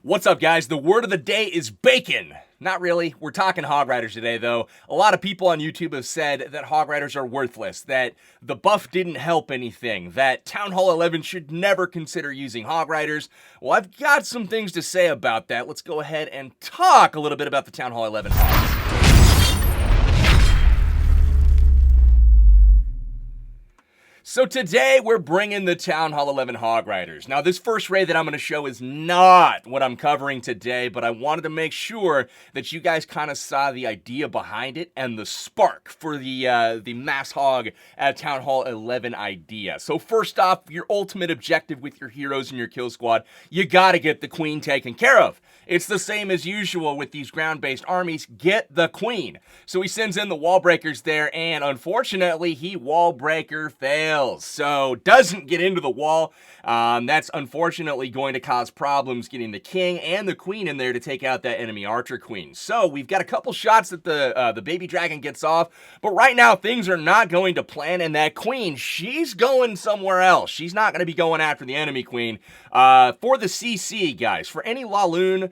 What's up, guys? The word of the day is bacon. Not really. We're talking Hog Riders today, though. A lot of people on YouTube have said that Hog Riders are worthless, that the buff didn't help anything, that Town Hall 11 should never consider using Hog Riders. Well, I've got some things to say about that. Let's go ahead and talk a little bit about the Town Hall 11 Hogs. So today we're bringing the Town Hall 11 Hog Riders. Now this first raid that I'm going to show is not what I'm covering today, but I wanted to make sure that you guys kind of saw the idea behind it and the spark for the mass hog at Town Hall 11 idea. So first off, your ultimate objective with your heroes and your kill squad, you got to get the queen taken care of. It's the same as usual with these ground-based armies. Get the queen. So he sends in the wall breakers there, and unfortunately, he wall breaker fails. So doesn't get into the wall. That's unfortunately going to cause problems getting the king and the queen in there to take out that enemy archer queen. So we've got a couple shots that the baby dragon gets off, but right now things are not going to plan, and that queen, she's going somewhere else. She's not going to be going after the enemy queen. For the CC, guys, for any Laloon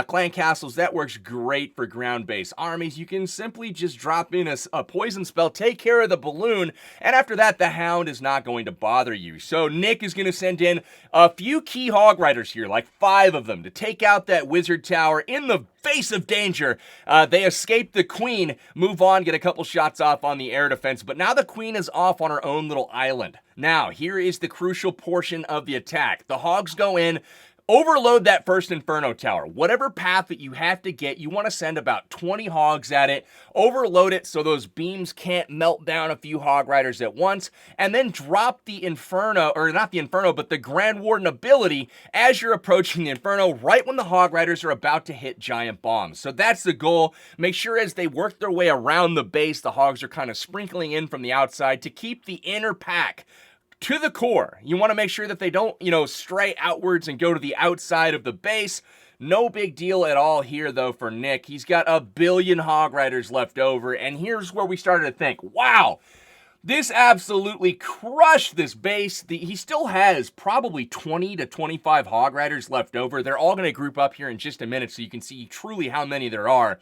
clan castles, that works great for ground-based armies. You can simply just drop in a poison spell, take care of the balloon, and after that, the hound is not going to bother you. So Nick is going to send in a few key hog riders here, like 5 of them, to take out that wizard tower in the face of danger. They escape the queen, move on, get a couple shots off on the air defense, but now the queen is off on her own little island. Now, here is the crucial portion of the attack. The hogs go in, overload that first Inferno tower. Whatever path that you have to get, you want to send about 20 hogs at it, overload it so those beams can't melt down a few hog riders at once, and then drop the Inferno, or not the Inferno, but the Grand Warden ability as you're approaching the Inferno right when the hog riders are about to hit giant bombs. So that's the goal. Make sure as they work their way around the base, the hogs are kind of sprinkling in from the outside to keep the inner pack to the core. You want to make sure that they don't, stray outwards and go to the outside of the base. No big deal at all here, though, for Nick. He's got a billion hog riders left over, and here's where we started to think, wow, this absolutely crushed this base. He still has probably 20 to 25 hog riders left over. They're all going to group up here in just a minute so you can see truly how many there are.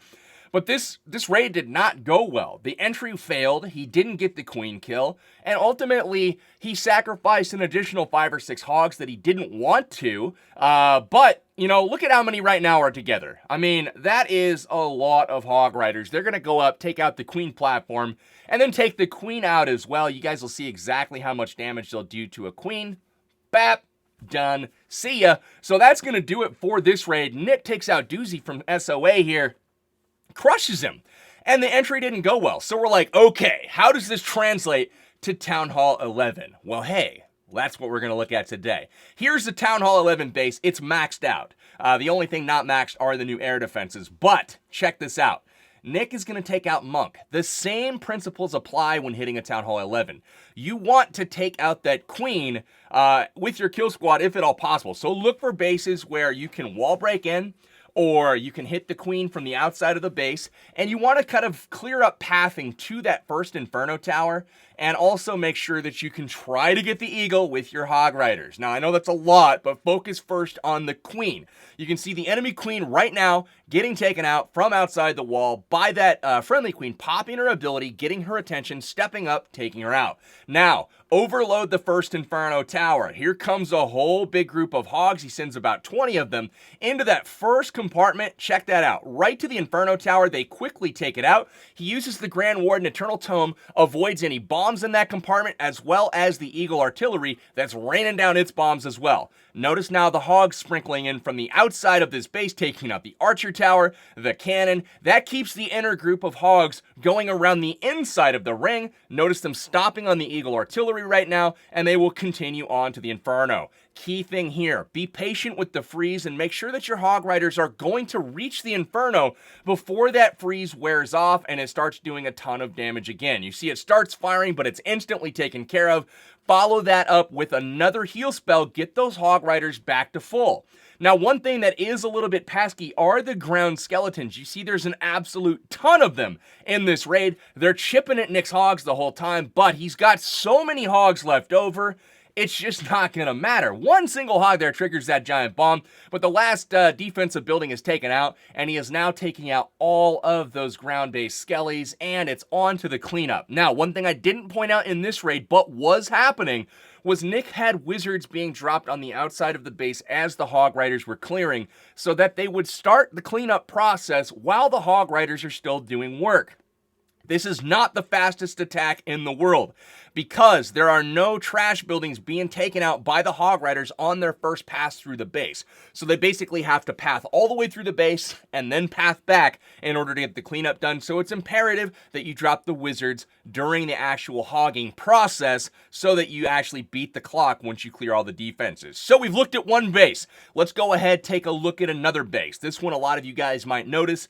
But this raid did not go well. The entry failed, he didn't get the queen kill, and ultimately, he sacrificed an additional 5 or 6 hogs that he didn't want to, but, look at how many right now are together. I mean, that is a lot of hog riders. They're going to go up, take out the queen platform, and then take the queen out as well. You guys will see exactly how much damage they'll do to a queen. Bap. Done. See ya. So that's going to do it for this raid. Nick takes out Doozy from SOA here. Crushes him, and the entry didn't go well. So we're like, okay, how does this translate to Town Hall 11? Well, hey, that's what we're going to look at today. Here's the Town Hall 11 base. It's maxed out. The only thing not maxed are the new air defenses, but check this out. Nick is going to take out Monk. The same principles apply when hitting a Town Hall 11. You want to take out that queen with your kill squad if at all possible. So look for bases where you can wall break in, or you can hit the queen from the outside of the base, and you want to kind of clear up pathing to that first Inferno tower, and also make sure that you can try to get the eagle with your hog riders. Now, I know that's a lot, but focus first on the queen. You can see the enemy queen right now getting taken out from outside the wall by that friendly queen, popping her ability, getting her attention, stepping up, taking her out. Now, overload the first Inferno tower. Here comes a whole big group of hogs. He sends about 20 of them into that first compartment. Check that out. Right to the Inferno tower. They quickly take it out. He uses the Grand Warden Eternal Tome, avoids any bombs in that compartment, as well as the Eagle artillery that's raining down its bombs as well. Notice now the hogs sprinkling in from the outside of this base, taking out the archer tower, the cannon. That keeps the inner group of hogs going around the inside of the ring. Notice them stopping on the Eagle artillery right now, and they will continue on to the Inferno. Key thing here, be patient with the freeze and make sure that your hog riders are going to reach the Inferno before that freeze wears off and it starts doing a ton of damage again. You see it starts firing, but it's instantly taken care of. Follow that up with another heal spell, get those hog riders back to full. Now, one thing that is a little bit pesky are the ground skeletons. You see there's an absolute ton of them in this raid. They're chipping at Nick's hogs the whole time, but he's got so many hogs left over. it's just not going to matter. One single hog there triggers that giant bomb, but the last defensive building is taken out, and he is now taking out all of those ground-based skellies, and it's on to the cleanup. Now, one thing I didn't point out in this raid, but was happening, was Nick had wizards being dropped on the outside of the base as the Hog Riders were clearing, so that they would start the cleanup process while the Hog Riders are still doing work. This is not the fastest attack in the world, because there are no trash buildings being taken out by the Hog Riders on their first pass through the base. So they basically have to path all the way through the base and then path back in order to get the cleanup done. So it's imperative that you drop the wizards during the actual hogging process so that you actually beat the clock once you clear all the defenses. So we've looked at one base. Let's go ahead, take a look at another base. This one a lot of you guys might notice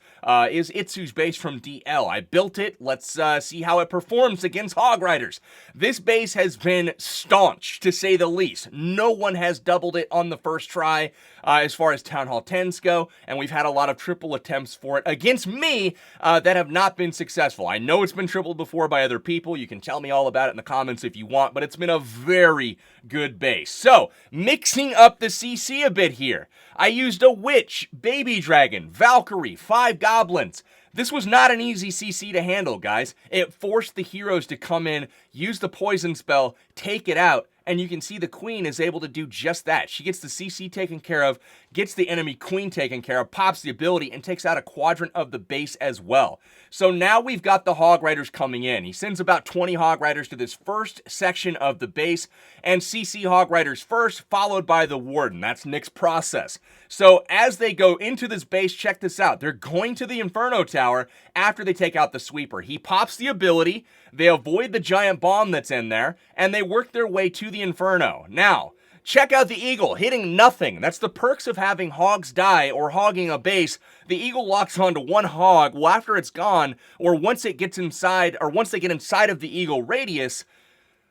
is Itsu's base from DL. I built it. Let's see how it performs against Hog Riders. This base has been staunch, to say the least. No one has doubled it on the first try as far as Town Hall 10s go, and we've had a lot of triple attempts for it against me that have not been successful. I know it's been tripled before by other people. You can tell me all about it in the comments if you want, but it's been a very good base. So, mixing up the CC a bit here. I used a Witch, Baby Dragon, Valkyrie, 5 Goblins. This was not an easy CC to handle, guys. It forced the heroes to come in, use the poison spell, take it out, and you can see the queen is able to do just that. She gets the CC taken care of, gets the enemy queen taken care of, pops the ability, and takes out a quadrant of the base as well. So now we've got the Hog Riders coming in. He sends about 20 Hog Riders to this first section of the base, and CC Hog Riders first, followed by the Warden. That's Nick's process. So as they go into this base, check this out. They're going to the Inferno Tower after they take out the Sweeper. He pops the ability, they avoid the giant bomb that's in there, and they work their way to the Inferno. Now, check out the Eagle, hitting nothing. That's the perks of having hogs die or hogging a base. The Eagle locks onto one hog. Well, after it's gone, or once it gets inside, or once they get inside of the Eagle radius,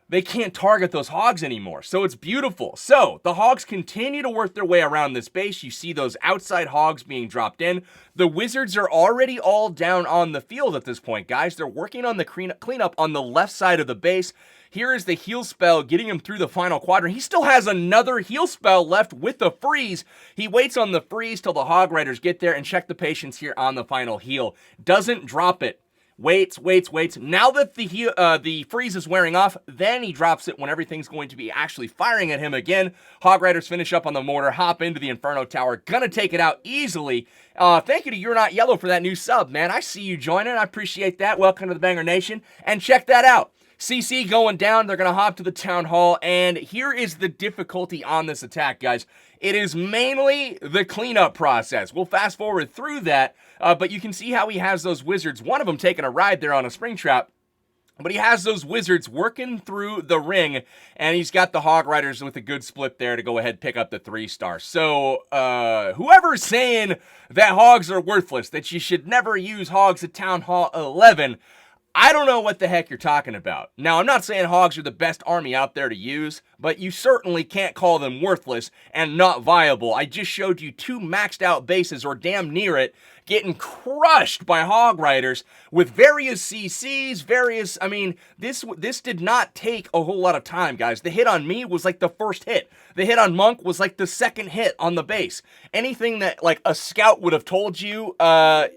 they can't target those hogs anymore. So it's beautiful. So the hogs continue to work their way around this base. You see those outside hogs being dropped in. The wizards are already all down on the field at this point, guys. They're working on the cleanup on the left side of the base. Here is the heal spell getting him through the final quadrant. He still has another heal spell left with the freeze. He waits on the freeze till the Hog Riders get there, and check the patience here on the final heal. Doesn't drop it. Waits. Now that the freeze is wearing off, then he drops it when everything's going to be actually firing at him again. Hog Riders finish up on the mortar, hop into the Inferno Tower, gonna take it out easily. Thank you to You're Not Yellow for that new sub, man. I see you joining. I appreciate that. Welcome to the Banger Nation. And check that out. CC going down. They're gonna hop to the Town Hall, and here is the difficulty on this attack, guys. It is mainly the cleanup process. We'll fast forward through that, but you can see how he has those wizards, one of them taking a ride there on a spring trap, but he has those wizards working through the ring, and he's got the Hog Riders with a good split there to go ahead and pick up the 3-star. So, whoever's saying that hogs are worthless, that you should never use hogs at Town Hall 11, I don't know what the heck you're talking about. Now, I'm not saying hogs are the best army out there to use, but you certainly can't call them worthless and not viable. I just showed you 2 maxed out bases, or damn near it, getting crushed by Hog Riders with various CCs, I mean, this did not take a whole lot of time, guys. The hit on me was like the first hit. The hit on Monk was like the second hit on the base. Anything that like a scout would have told you,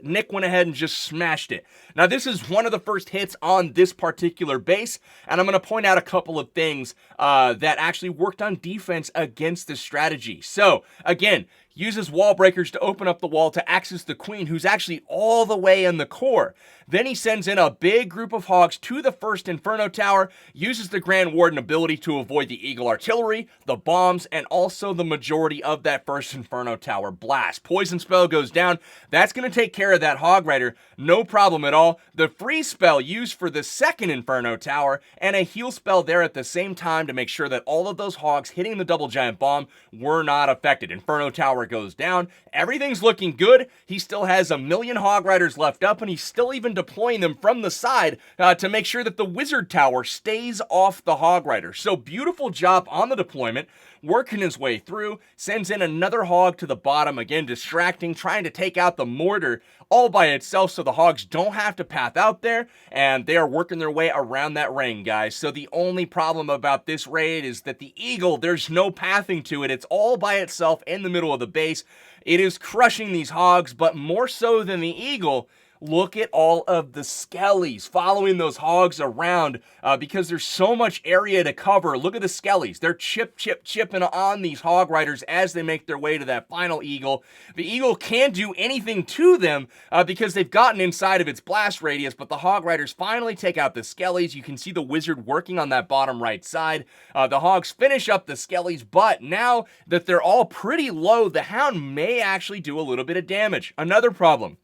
Nick went ahead and just smashed it. Now, this is one of the first hits on this particular base, and I'm going to point out a couple of things that actually worked on defense against this strategy. So, again, uses wall breakers to open up the wall to access the queen, who's actually all the way in the core. Then he sends in a big group of hogs to the first Inferno Tower, uses the Grand Warden ability to avoid the Eagle artillery, the bombs, and also the majority of that first Inferno Tower blast. Poison spell goes down. That's going to take care of that Hog Rider. No problem at all. The freeze spell used for the second Inferno Tower, and a heal spell there at the same time to make sure that all of those hogs hitting the double giant bomb were not affected. Inferno Tower goes down. Everything's looking good. He still has 1,000,000 Hog Riders left up, and he's still even deploying them from the side to make sure that the Wizard Tower stays off the Hog Rider. So beautiful job on the deployment. working his way through, sends in another hog to the bottom, again distracting, trying to take out the mortar all by itself so the hogs don't have to path out there, and they are working their way around that ring, guys. So the only problem about this raid is that the eagle, there's no pathing to it. It's all by itself in the middle of the base. It is crushing these hogs, but more so than the eagle, look at all of the skellies following those hogs around because there's so much area to cover. Look at the skellies. They're chipping on these hog riders as they make their way to that final eagle. The eagle can't do anything to them because they've gotten inside of its blast radius, but the hog riders finally take out the skellies. You can see the wizard working on that bottom right side. The hogs finish up the skellies, but now that they're all pretty low, the hound may actually do a little bit of damage. Another problem.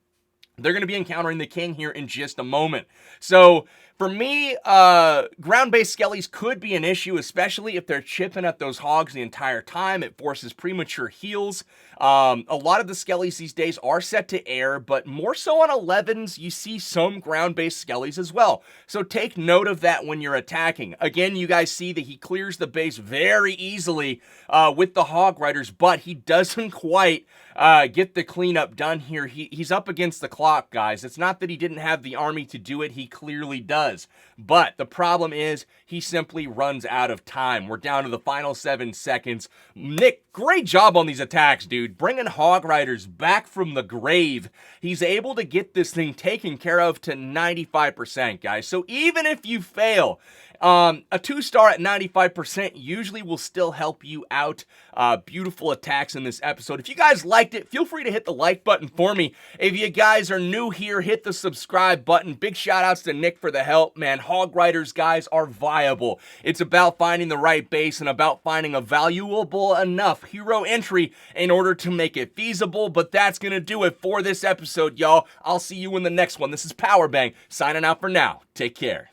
They're going to be encountering the king here in just a moment. So for me, ground-based skellies could be an issue, especially if they're chipping at those hogs the entire time. It forces premature heals. A lot of the skellies these days are set to air, but more so on 11s, you see some ground-based skellies as well. So take note of that when you're attacking. Again, you guys see that he clears the base very easily with the hog riders, but he doesn't quite get the cleanup done here. He's up against the clock, guys. It's not that he didn't have the army to do it. He clearly does. But the problem is he simply runs out of time. We're down to the final 7 seconds. Nick, great job on these attacks, dude. Bringing hog riders back from the grave. He's able to get this thing taken care of to 95%, guys. So even if you fail, a 2-star at 95% usually will still help you out. Beautiful attacks in this episode. If you guys liked it, feel free to hit the like button for me. If you guys are new here, hit the subscribe button. Big shout outs to Nick for the help, man. Hog Riders, guys, are viable. It's about finding the right base and about finding a valuable enough hero entry in order to make it feasible. But that's going to do it for this episode, y'all. I'll see you in the next one. This is Powerbang signing out for now. Take care.